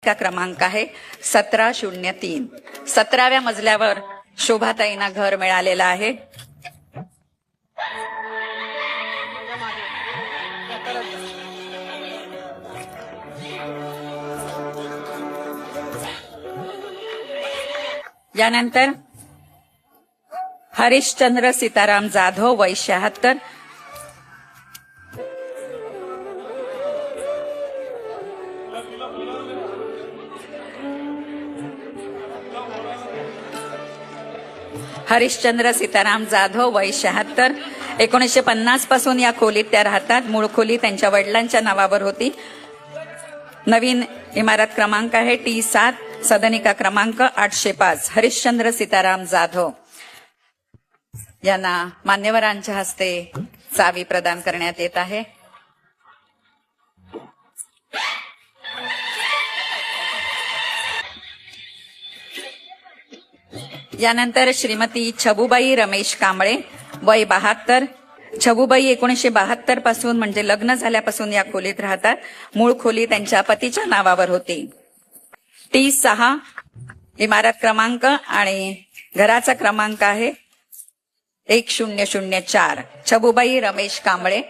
का क्रमांक आहे 1703. 17व्या मजल्यावर शोभाताईंना घर मिळालेलं आहे. यानंतर हरिश्चंद्र सीताराम जाधव वय 76. हरिश्चंद्र सीताराम जाधव वय 76. 1950 पासून या खोलीत त्या राहतात. मूळ खोली त्यांच्या वडिलांच्या नावावर होती. नवीन इमारत क्रमांक आहे T7, सदनिका क्रमांक 805. हरिश्चंद्र सीताराम जाधव यांना मान्यवरांच्या हस्ते चावी प्रदान करण्यात येत आहे. यानंतर श्रीमती छबुबाई रमेश कांबळे वय 72. छबुबाई 1972 पासून म्हणजे लग्न झाल्यापासून या खोलीत राहतात. मूळ खोली त्यांच्या पतीच्या नावावर होती. T6 इमारत क्रमांक आणि घराचा क्रमांक आहे 1004. छबुबाई रमेश कांबळे